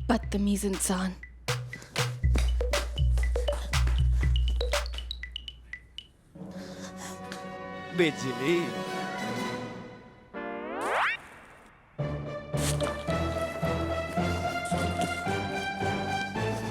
बदतमीज इंसान। बिजली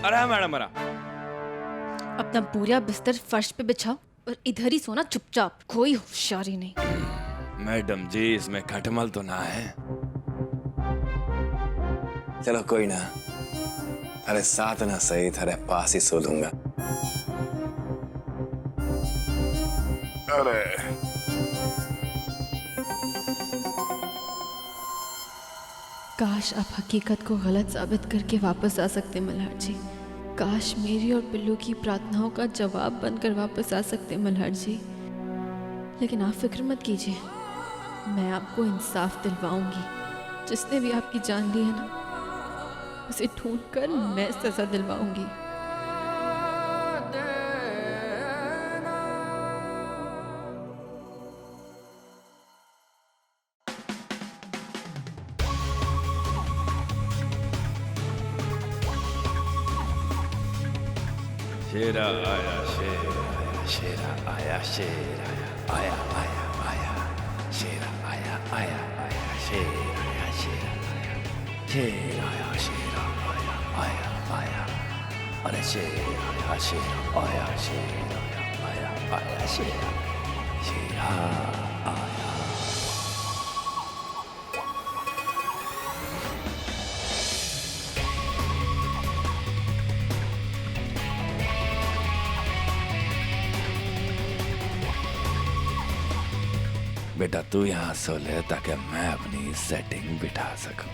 अरे मैडम अरा अपना पूरा बिस्तर फर्श पे बिछाओ और इधर ही सोना चुपचाप, कोई होशियारी नहीं। मैडम जी इसमें खटमल तो ना है। चलो कोई ना, अरे साथ ना सही थारे पास ही सो लूंगा। अरे काश आप हकीकत को गलत साबित करके वापस आ सकते मल्हार जी। काश मेरी और पिल्लू की प्रार्थनाओं का जवाब बनकर वापस आ सकते मल्हार जी। लेकिन आप फिक्र मत कीजिए, मैं आपको इंसाफ दिलवाऊंगी। जिसने भी आपकी जान ली है ना, उसे ढूंढकर मैं सजा दिलवाऊंगी। शेरा आया शेरा आया शेरा आया आया आया शेरा आया आया आया शेरा आया शेरा आया शेरा आया आया आया अरे शेरा आया शेरा आया शेरा आया आया शेरा आया। बेटा तू यहाँ सो ले ताकि मैं अपनी सेटिंग बिठा सकूं।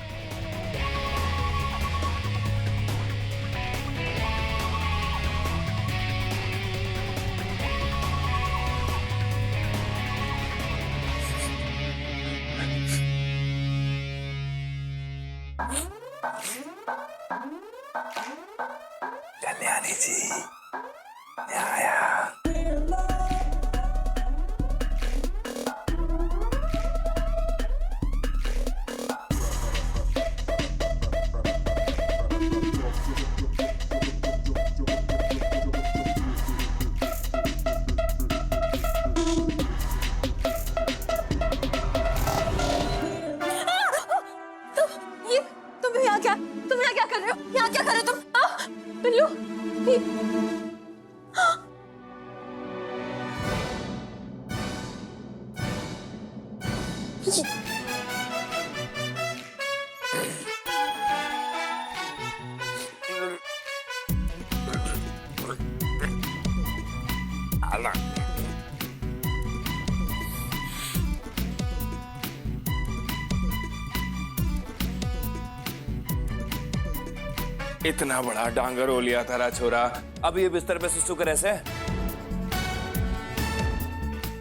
कल्याणी जी आया। तुम यहाँ क्या कर रहे हो? यहाँ क्या कर रहे हो तुम? पिल्लू, इतना बड़ा डांगर हो लिया तारा छोरा, अब ये बिस्तर पे सुसु करे से?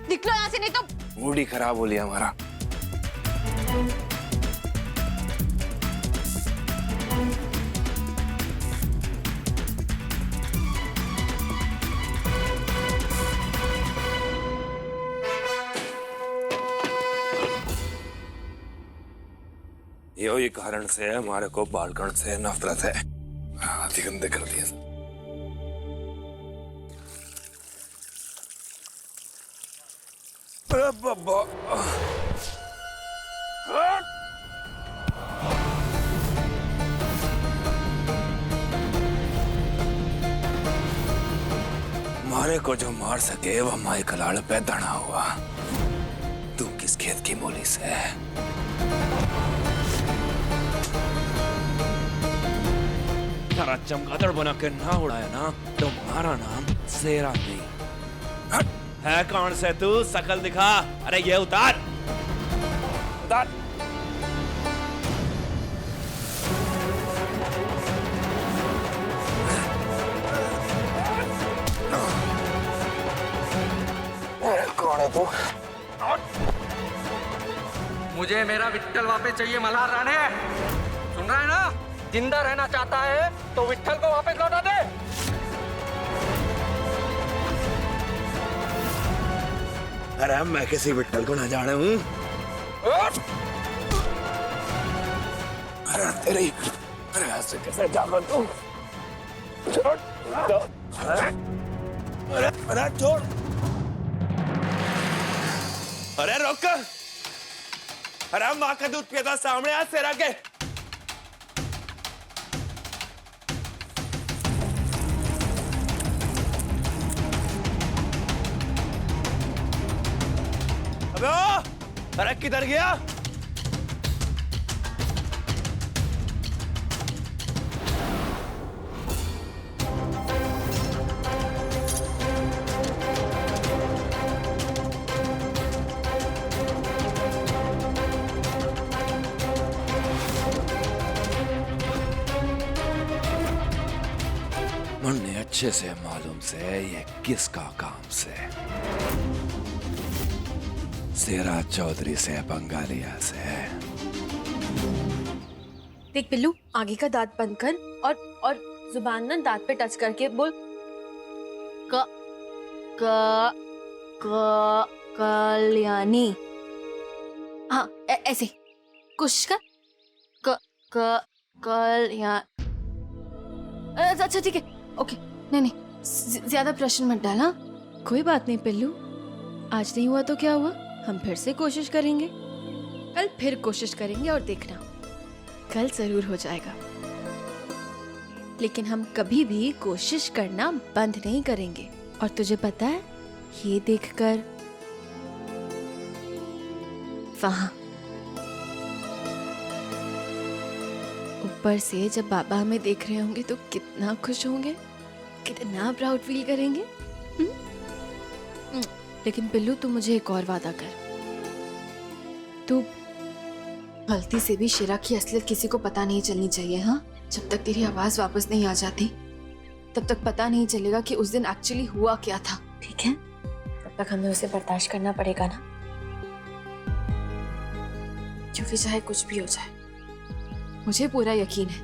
निकलो यहाँ से नहीं तो। मूड ही खराब हो लिया हमारा। यही कारण से हमारे को बालकन से नफरत है। हाथी गंदे कर दिए। अरे बाबा, मारे को जो मार सके वह माई कलाड़ पे दड़ा हुआ। तू किस खेत की मूली से? तारा चमगादड़ बना के ना उड़ाया ना तो हमारा नाम शेरा नहीं है। कौन से तू? शकल दिखा। अरे ये उतार उतार। कौन है तू? मुझे मेरा विट्ठल वापस चाहिए मल्हार राणे। सुन रहा है ना? जिंदा रहना चाहता है तो विट्ठल को वापस लौटा दे। अरे मैं किसी विट्ठल को ना जाने हूँ। अरे तेरी अरे ऐसे कैसे जागा तू? छोड़ दो। अरे अरे छोड़। अरे रोक। अरे माँ का दूध पिया था सामने आज तेरा के। अबे ओ, अरे किधर गया? मुन्ने अच्छे से मालूम से ये किसका काम से सेरा चौधरी से बंगालिया से। देख पिल्लू, आगे का दांत बंद कर और जुबान ना दांत पे टच करके बोल क क क कल्याणी। हाँ ऐसे कोशिश कर। क क कल्याण। अच्छा ठीक है, ओके। नहीं ज्यादा प्रश्न मत डालना। कोई बात नहीं पिल्लू, आज नहीं हुआ तो क्या हुआ, हम फिर से कोशिश करेंगे। कल फिर कोशिश करेंगे और देखना कल जरूर हो जाएगा। लेकिन हम कभी भी कोशिश करना बंद नहीं करेंगे। और तुझे पता है, ये देखकर वहां ऊपर से जब बाबा हमें देख रहे होंगे तो कितना खुश होंगे, कितना प्राउड फील करेंगे। लेकिन पिल्लू, तू मुझे एक और वादा कर। तू गलती से भी शिरा की असलियत किसी को पता नहीं चलनी चाहिए। हाँ, जब तक तेरी आवाज वापस नहीं आ जाती तब तक पता नहीं चलेगा कि उस दिन एक्चुअली हुआ क्या था, ठीक है? तब तक हमें उसे बर्दाश्त करना पड़ेगा ना, क्योंकि चाहे कुछ भी हो जाए, मुझे पूरा यकीन है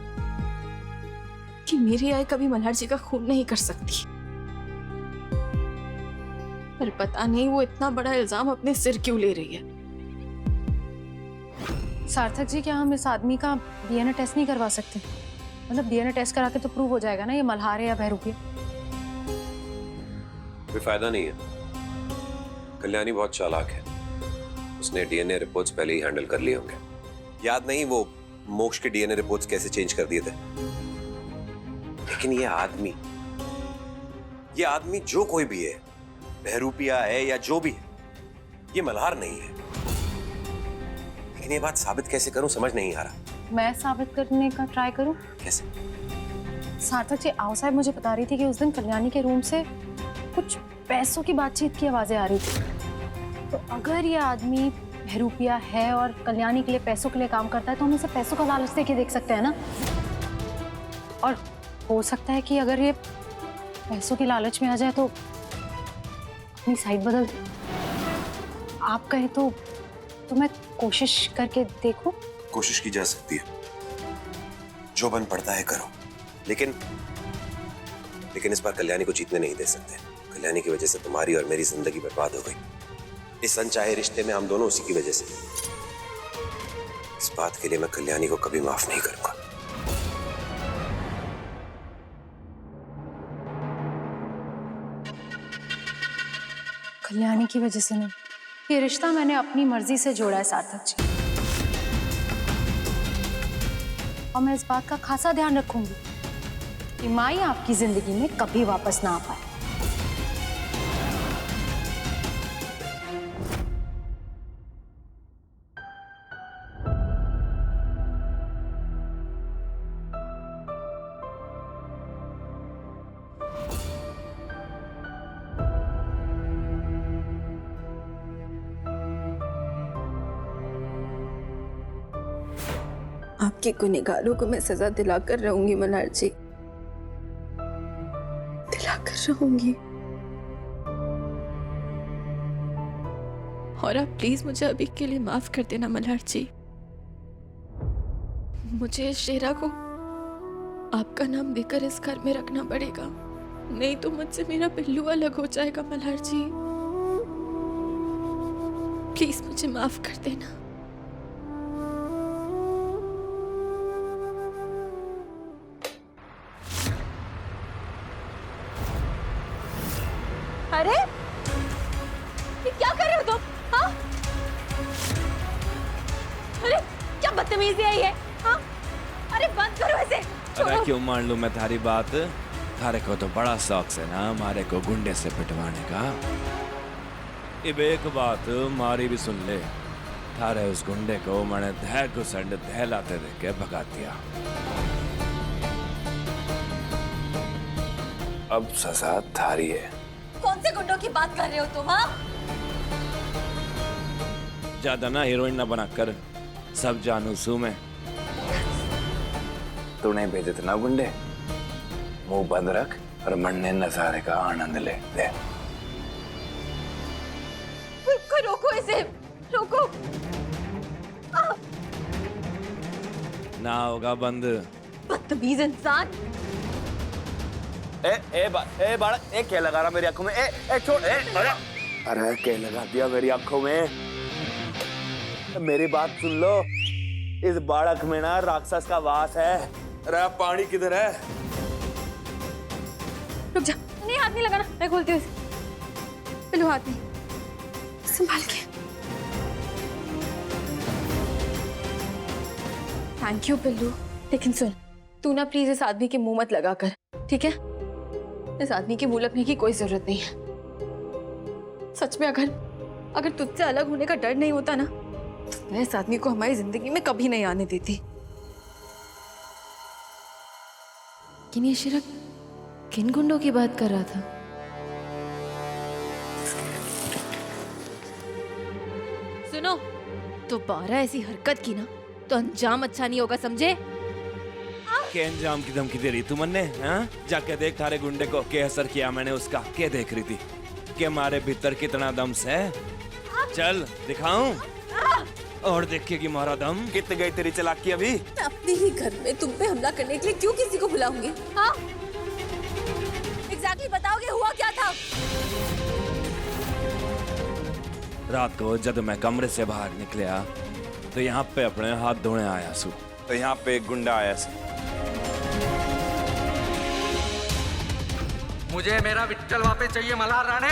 कि मेरी आई कभी मल्हार जी का खून नहीं कर सकती। पर पता नहीं वो इतना बड़ा इल्जाम अपने सिर क्यों ले रही है। सार्थक जी, क्या हम इस आदमी का डीएनए टेस्ट नहीं करवा सकते? मतलब डीएनए टेस्ट करा के तो प्रूव हो जाएगा ना ये मल्हार है या बहरूपिया। कोई फायदा नहीं है। कल्याणी बहुत चालाक है, उसने डीएनए रिपोर्ट्स पहले ही हैंडल कर लिए होंगे। याद नहीं वो मोक्ष के डीएनए रिपोर्ट्स कैसे चेंज कर दिए थे? लेकिन ये आदमी जो कोई भी है, बहरूपिया है या जो भी है, ये मल्हार नहीं है। लेकिन ये बात साबित कैसे करूं समझ नहीं आ रहा। मैं साबित करने का ट्राई करूं? कैसे? सार्थक जी, आओ साहब मुझे बता रही थी कि उस दिन कल्याणी के रूम से कुछ पैसों की बातचीत की आवाजें आ रही थी। तो अगर ये आदमी बहरूपिया है और कल्याणी के लिए पैसों के लिए काम करता है तो हम इसे पैसों का लालच देके देख सकते हैं ना। और हो सकता है कि अगर ये पैसों की लालच में आ जाए तो अपनी साइड बदल दे। आप कहे तो मैं कोशिश करके देखूं? कोशिश की जा सकती है, जो बन पड़ता है करो। लेकिन इस बार कल्याणी को जीतने नहीं दे सकते। कल्याणी की वजह से तुम्हारी और मेरी जिंदगी बर्बाद हो गई। इस अनचाहे रिश्ते में हम दोनों उसी की वजह से। इस बात के लिए मैं कल्याणी को कभी माफ नहीं करूंगा। कल्याणी की वजह से नहीं, ये रिश्ता मैंने अपनी मर्जी से जोड़ा है सार्थक जी। और मैं इस बात का खासा ध्यान रखूंगी कि माई आपकी जिंदगी में कभी वापस ना आ पाए। आपके गुनहगारों को मैं सजा दिलाकर रहूंगी मल्हार जी, दिलाकर रहूंगी। और आप प्लीज मुझे अभी के लिए माफ कर देना मल्हार जी। मुझे शेरा को आपका नाम देकर इस घर में रखना पड़ेगा, नहीं तो मुझसे मेरा पिल्लू अलग हो जाएगा मल्हार जी। प्लीज मुझे माफ कर देना। बदतमीजी है ये? हाँ? अरे बंद करो इसे। अरे क्यों मान लूं मैं थारी बात? थारे को तो बड़ा शौक से ना हमारे को गुंडे से पिटवाने का। अब एक बात मारी भी सुन ले, थारे उस गुंडे को मैंने धै घुसंड दहलाते देख के भगा दिया। अब सजा थारी है। कौन से गुंडों की बात कर रहे हो तुम? हाँ? ज्यादा ना हीरोइन ना बना कर, सब जानू सू मैं। तूने भेजे थे ना गुंडे, मुंह बंद रख और मन्ने नजारे का आनंद ले। रोको इसे, रोको। ना होगा बंद। बदतमीज इंसान। ए बाड़ा, ए क्या लगा रहा मेरी आंखों में? ए छोड़, अरे क्या लगा दिया मेरी आंखों में? मेरी बात सुन लो, इस बाड़क में ना राक्षस का वास है। अरे पानी किधर है? रुक जा, नहीं हाथ नहीं लगाना, मैं खोलती हूँ इसे। पिल्लू हाथ नहीं, संभाल के। थैंक यू पिल्लू, लेकिन सुन, तू ना प्लीज इस आदमी के मुंह मत लगा कर, ठीक है? इस आदमी के मुंह लगने की कोई जरूरत नहीं है। सच में अगर तुझसे अलग होने का डर नहीं होता ना, तो मैं इस आदमी को हमारी जिंदगी में कभी नहीं आने देती। किन ये शिरक किन गुंडों की बात कर रहा था? सुनो, दोबारा ऐसी हरकत की ना तो अंजाम अच्छा नहीं होगा, समझे? के अंजाम की धमकी दे रही तू मन्ने? हाँ? जाके देख थारे गुंडे को, क्या असर किया मैंने उसका? क्या देख रही थी कि हमारे भीतर कितना दम है? चल दिखाऊं और देखिए मारा दम। कितने गई तेरी चालाकी अभी? मैं अपने ही घर में तुम पे हमला करने के लिए क्यों किसी को बुलाऊंगी? हाँ? एग्जैक्टली बताओगे हुआ क्या था? रात को जब मैं कमरे से बाहर निकला तो यहाँ पे अपने हाथ धोने आया सू, तो यहाँ पे एक गुंडा आया सू। मुझे मेरा विट्ठल वापस चाहिए मल्हार राणे।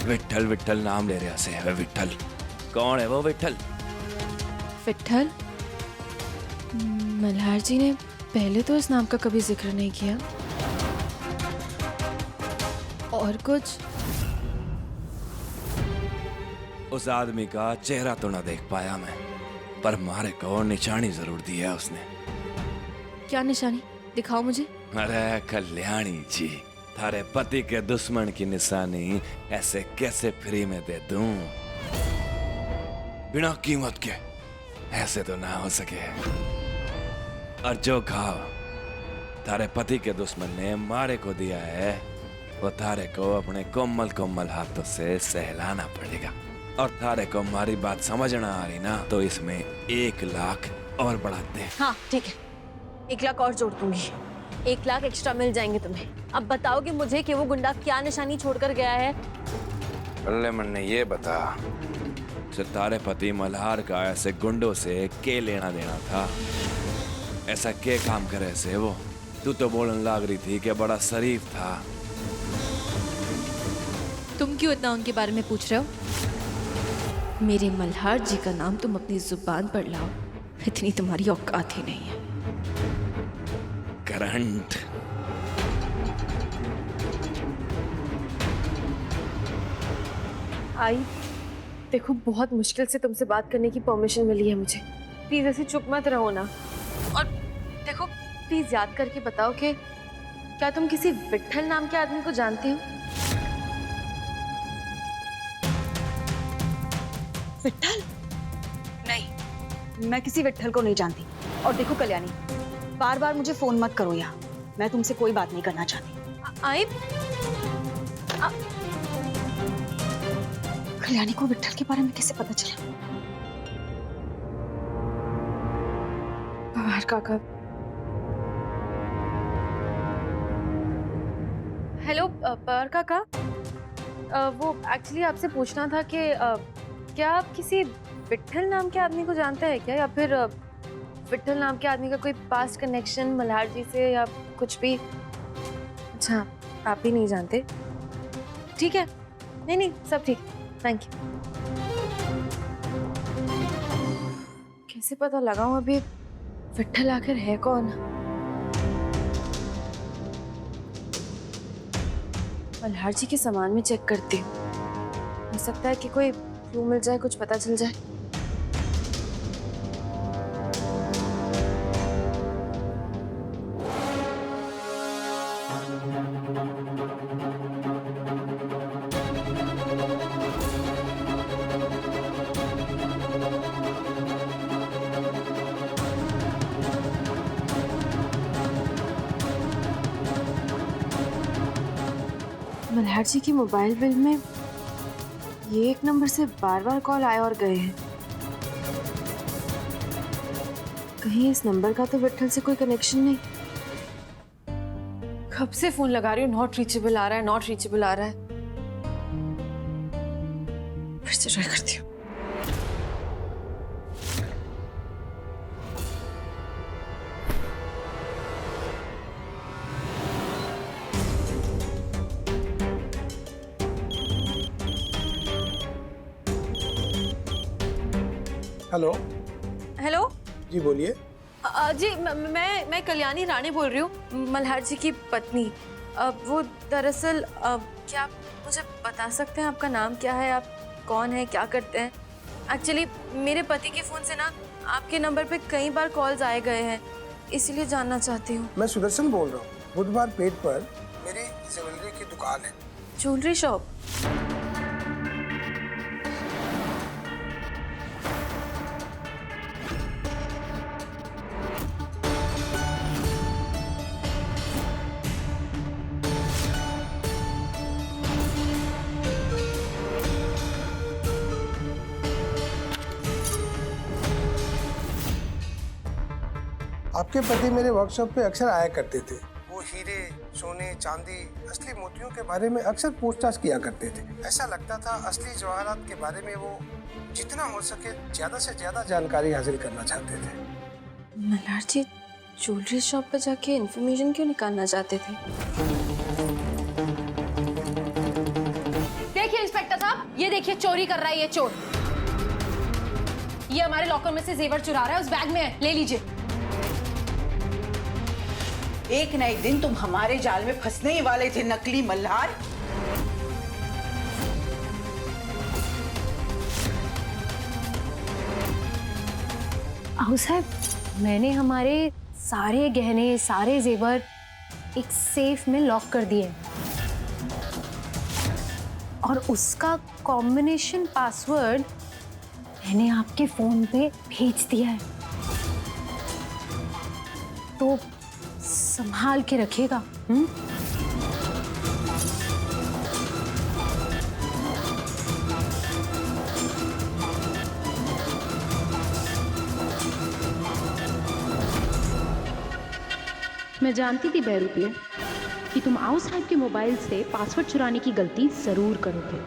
विट्ठल विट्ठल नाम ले रहा से। विट्ठल कौन है वो? विट्ठल विट्ठल? मल्हार जी ने पहले तो इस नाम का कभी जिक्र नहीं किया। और कुछ? उस आदमी का चेहरा तो ना देख पाया मैं, पर मारे को निशानी जरूर दी है उसने। क्या निशानी? दिखाओ मुझे। अरे कल्याणी जी, थारे पति के दुश्मन की निशानी ऐसे कैसे फ्री में दे दूं? बिना कीमत के ऐसे तो ना हो सके। और जो घाव थारे पति के दुश्मन ने मारे को दिया है, वो थारे को अपने कोमल कोमल हाथों से सहलाना पड़ेगा। और थारे को हमारी बात समझ ना आ रही ना, तो इसमें 1 लाख और बढ़ा दे। हाँ ठीक है, 1 लाख और जोड़ दूंगी। 1 लाख एक्स्ट्रा मिल जाएंगे तुम्हें। अब बताओगे मुझे कि वो गुंडा क्या निशानी छोड़कर गया है? अल्ले मन ने ये बता, तारे पति मल्हार का ऐसे गुंडों से के लेना देना था? ऐसा के काम करे से वो? तू तो बोलने लग रही थी कि बड़ा शरीफ था। तुम क्यों इतना उनके बारे में पूछ रहे हो? मेरे मल्हार जी का नाम तुम अपनी जुबान पर लाओ, इतनी तुम्हारी औकात ही नहीं है। करंट आई देखो, बहुत मुश्किल से तुमसे बात करने की परमिशन मिली है मुझे। प्लीज ऐसे चुप मत रहो ना। और देखो, प्लीज याद करके बताओ कि क्या तुम किसी विट्ठल नाम के आदमी को जानते हो? विट्ठल? नहीं, मैं किसी विट्ठल को नहीं जानती। और देखो कल्याणी, बार बार मुझे फोन मत करो यहाँ, मैं तुमसे कोई बात नहीं करना चाहती। आई कल्याणी को विट्ठल के बारे में कैसे पता चला? पवार काका। हेलो पवार काका, वो एक्चुअली आपसे पूछना था कि क्या आप किसी विट्ठल नाम के आदमी को जानते हैं क्या, या फिर विट्ठल नाम के आदमी का कोई पास्ट कनेक्शन मल्हार जी से या कुछ भी? अच्छा, आप भी नहीं जानते? ठीक है, नहीं सब ठीक, थैंक यू। कैसे पता लगाऊं अभी विट्ठल आखिर है कौन? मल्हार जी के सामान में चेक करती हूँ, हो सकता है कि कोई क्लू मिल जाए, कुछ पता चल जाए। मल्हार जी की मोबाइल बिल में ये एक नंबर से बार बार कॉल आए और गए हैं। कहीं इस नंबर का तो विट्ठल से कोई कनेक्शन नहीं। कब से फोन लगा रही हूँ, नॉट रीचेबल आ रहा है, नॉट रीचेबल आ रहा है। फिर से ट्राई करती हूँ। हेलो। हेलो जी बोलिए। जी मैं कल्याणी रानी बोल रही हूँ, मल्हार जी की पत्नी। वो दरअसल क्या आप मुझे बता सकते हैं आपका नाम क्या है, आप कौन है, क्या करते हैं? एक्चुअली मेरे पति के फ़ोन से ना आपके नंबर पे कई बार कॉल्स आए गए हैं, इसीलिए जानना चाहती हूँ। मैं सुदर्शन बोल रहा हूँ। बुधवार पेट पर मेरी ज्वेलरी की दुकान है। Jewellery shop? आपके पति मेरे वर्कशॉप पे अक्सर आया करते थे। वो हीरे, सोने, चांदी, असली मोतियों के बारे में अक्सर पूछताछ किया करते थे। ऐसा लगता था असली जवाहरात के बारे में वो जितना हो सके ज्यादा से ज्यादा जानकारी हासिल करना चाहते थे। मल्हार जी ज्वेलरी शॉप पे जाके इंफॉर्मेशन क्यों निकालना चाहते थे? देखिए इंस्पेक्टर साहब, ये देखिए चोरी कर रहा है ये चोर। ये हमारे लॉकर में से जेवर चुरा रहा है, उस बैग में है, ले लीजिए। एक न एक दिन तुम हमारे जाल में फंसने ही वाले थे, नकली मल्हार। आओ साहब, मैंने हमारे सारे गहने, सारे जेवर एक सेफ में लॉक कर दिए और उसका कॉम्बिनेशन पासवर्ड मैंने आपके फोन पे भेज दिया है, तो संभाल के रखिएगा। मैं जानती थी बहरूपिया कि तुम आओ साहब के मोबाइल से पासवर्ड चुराने की गलती जरूर करोगे।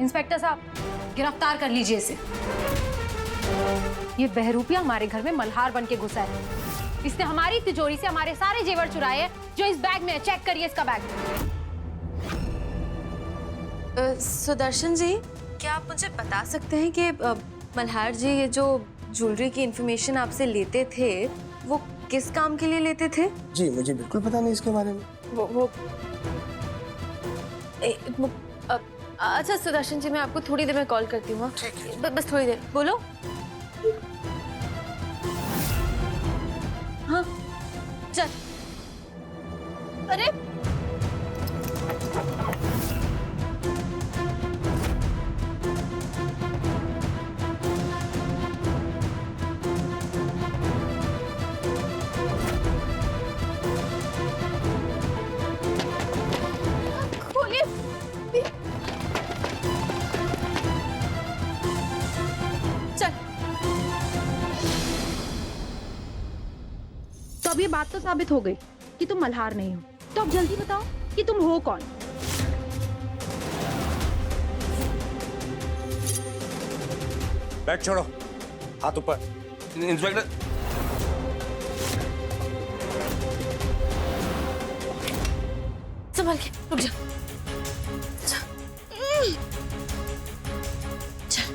इंस्पेक्टर साहब, गिरफ्तार कर लीजिए इसे। ये बहरूपिया हमारे घर में मल्हार बन के घुसा है। इसने हमारी तिजोरी से हमारे सारे जेवर चुराए हैं जो इस बैग में है। चेक करिए इसका बैग। सुदर्शन जी, क्या आप मुझे बता सकते हैं कि मल्हार जी ये जो ज्वेलरी की इंफॉर्मेशन आपसे लेते थे वो किस काम के लिए लेते थे? जी मुझे बिल्कुल पता नहीं इसके बारे में। अच्छा सुदर्शन जी, मैं आपको थोड़ी देर में कॉल करती हूँ। ठीक है। बस थोड़ी देर। बोलो। हाँ चल। अरे खोलिए। चल। तो अब ये बात तो साबित हो गई कि तुम मल्हार नहीं हो, तो अब जल्दी बताओ कि तुम हो कौन? बैग छोड़ो, हाथ ऊपर। इंस्पेक्टर, संभाल के, रुक जा। चल।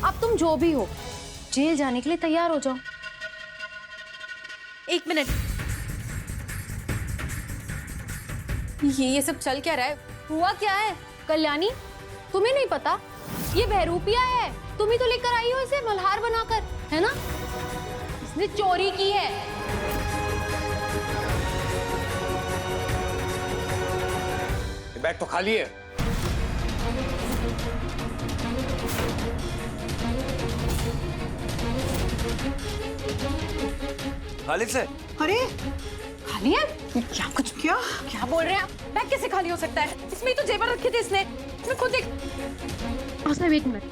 अब तुम जो भी हो जेल जाने के लिए तैयार हो जाओ। एक मिनट, ये सब चल क्या रहा है? हुआ क्या है? कल्याणी, तुम्हें नहीं पता? ये बहरूपिया है, तुम ही तो लेकर आई हो इसे मल्हार बनाकर, है ना? इसने चोरी की है। बैग तो खाली है। खालिद से अरे खाली है? क्या कुछ क्या क्या बोल रहे हैं आप? बैग कैसे खाली हो सकता है? इसमें ही तो जेवर रखे थे इसने। इसमें खुद देख। साहब एक मिनट,